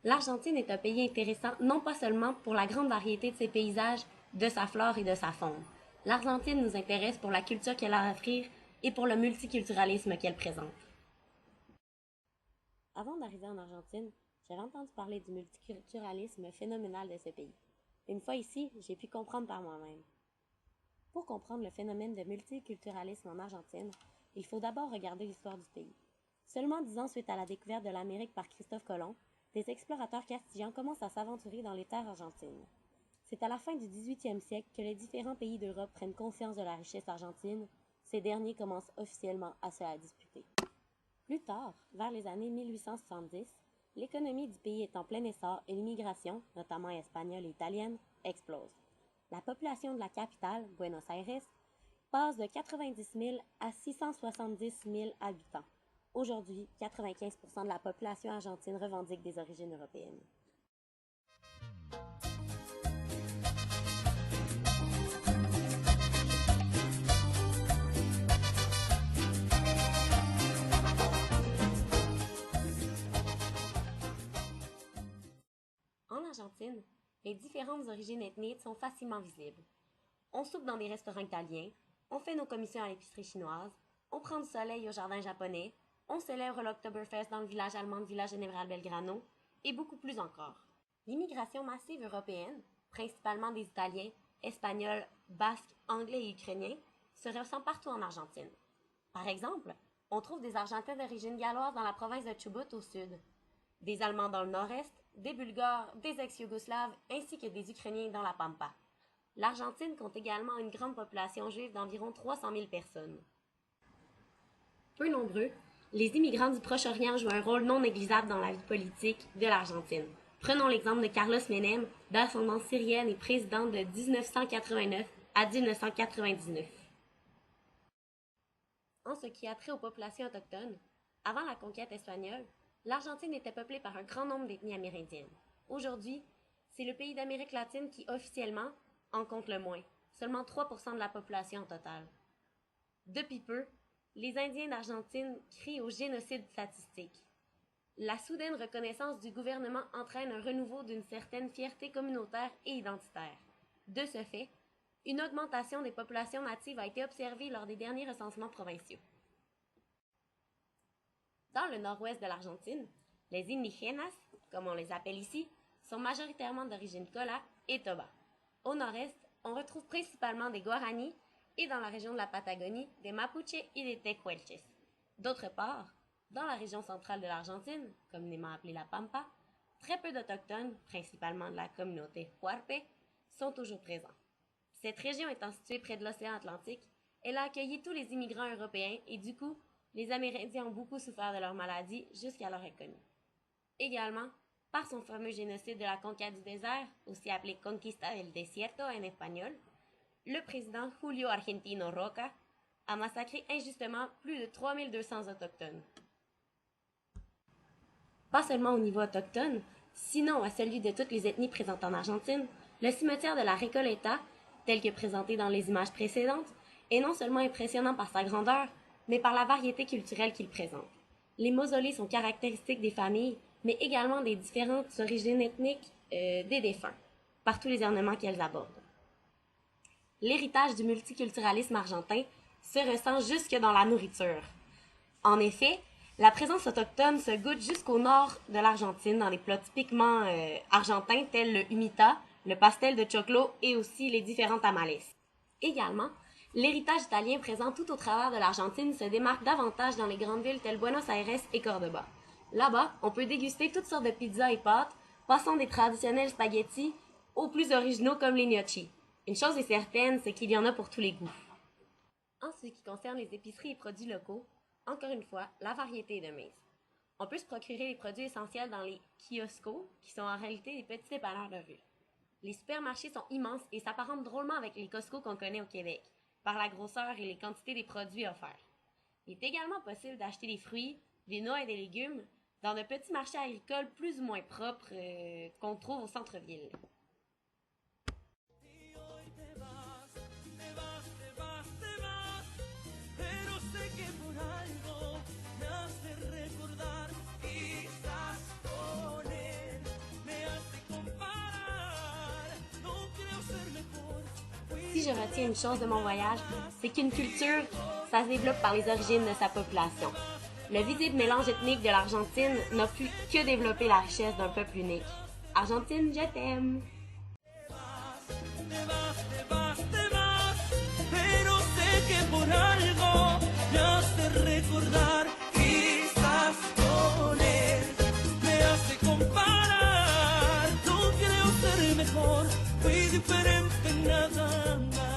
L'Argentine est un pays intéressant non pas seulement pour la grande variété de ses paysages, de sa flore et de sa faune. L'Argentine nous intéresse pour la culture qu'elle a à offrir et pour le multiculturalisme qu'elle présente. Avant d'arriver en Argentine, j'avais entendu parler du multiculturalisme phénoménal de ce pays. Une fois ici, j'ai pu comprendre par moi-même. Pour comprendre le phénomène de multiculturalisme en Argentine, il faut d'abord regarder l'histoire du pays. Seulement 10 ans suite à la découverte de l'Amérique par Christophe Colomb, des explorateurs castillans commencent à s'aventurer dans les terres argentines. C'est à la fin du 18e siècle que les différents pays d'Europe prennent conscience de la richesse argentine. Ces derniers commencent officiellement à se la disputer. Plus tard, vers les années 1870, l'économie du pays est en plein essor et l'immigration, notamment espagnole et italienne, explose. La population de la capitale, Buenos Aires, passe de 90 000 à 670 000 habitants. Aujourd'hui, 95% de la population argentine revendique des origines européennes. En Argentine, les différentes origines ethniques sont facilement visibles. On soupe dans des restaurants italiens, on fait nos commissions à l'épicerie chinoise, on prend du soleil au jardin japonais, on célèbre l'Oktoberfest dans le village allemand de Villa General Belgrano, et beaucoup plus encore. L'immigration massive européenne, principalement des Italiens, Espagnols, Basques, Anglais et Ukrainiens, se ressent partout en Argentine. Par exemple, on trouve des Argentins d'origine galloise dans la province de Chubut au sud, des Allemands dans le nord-est, des Bulgares, des ex-Yougoslaves, ainsi que des Ukrainiens dans la Pampa. L'Argentine compte également une grande population juive d'environ 300 000 personnes. Peu nombreux, les immigrants du Proche-Orient jouent un rôle non négligeable dans la vie politique de l'Argentine. Prenons l'exemple de Carlos Menem, d'ascendance syrienne et président de 1989 à 1999. En ce qui a trait aux populations autochtones, avant la conquête espagnole, l'Argentine était peuplée par un grand nombre d'ethnies amérindiennes. Aujourd'hui, c'est le pays d'Amérique latine qui, officiellement, en compte le moins, seulement 3% de la population totale. Depuis peu, les Indiens d'Argentine crient au génocide statistique. La soudaine reconnaissance du gouvernement entraîne un renouveau d'une certaine fierté communautaire et identitaire. De ce fait, une augmentation des populations natives a été observée lors des derniers recensements provinciaux. Dans le nord-ouest de l'Argentine, les indígenas, comme on les appelle ici, sont majoritairement d'origine Kola et Toba. Au nord-est, on retrouve principalement des Guaranis et dans la région de la Patagonie, des Mapuches et des Tehuelches. D'autre part, dans la région centrale de l'Argentine, communément appelée la Pampa, très peu d'Autochtones, principalement de la communauté Huarpe, sont toujours présents. Cette région étant située près de l'océan Atlantique, elle a accueilli tous les immigrants européens et du coup, les Amérindiens ont beaucoup souffert de leur maladie jusqu'à leur inconnue. Également, par son fameux génocide de la conquête du désert, aussi appelé Conquista del Desierto en espagnol, le président Julio Argentino Roca a massacré injustement plus de 3200 autochtones. Pas seulement au niveau autochtone, sinon à celui de toutes les ethnies présentes en Argentine, le cimetière de la Recoleta, tel que présenté dans les images précédentes, est non seulement impressionnant par sa grandeur, mais par la variété culturelle qu'il présente. Les mausolées sont caractéristiques des familles, mais également des différentes origines ethniques des défunts, par tous les ornements qu'elles abordent. L'héritage du multiculturalisme argentin se ressent jusque dans la nourriture. En effet, la présence autochtone se goûte jusqu'au nord de l'Argentine dans les plats typiquement argentins tels le humita, le pastel de choclo et aussi les différents tamales. Également, l'héritage italien présent tout au travers de l'Argentine se démarque davantage dans les grandes villes telles Buenos Aires et Cordoba. Là-bas, on peut déguster toutes sortes de pizzas et pâtes, passant des traditionnels spaghettis aux plus originaux comme les gnocchis. Une chose est certaine, c'est qu'il y en a pour tous les goûts. En ce qui concerne les épiceries et produits locaux, encore une fois, la variété est de mise. On peut se procurer les produits essentiels dans les kioscos, qui sont en réalité des petits dépanneurs de rue. Les supermarchés sont immenses et s'apparentent drôlement avec les Costco qu'on connaît au Québec, par la grosseur et les quantités des produits offerts. Il est également possible d'acheter des fruits, des noix et des légumes dans de petits marchés agricoles plus ou moins propres qu'on trouve au centre-ville. si je retiens une chose de mon voyage, c'est qu'une culture, ça se développe par les origines de sa population. Le visible mélange ethnique de l'Argentine n'a pu que développer la richesse d'un peuple unique. Argentine, je t'aime! Por algo me hace recordar, quizás con él me hace comparar. No creo ser mejor, fui diferente en nada más.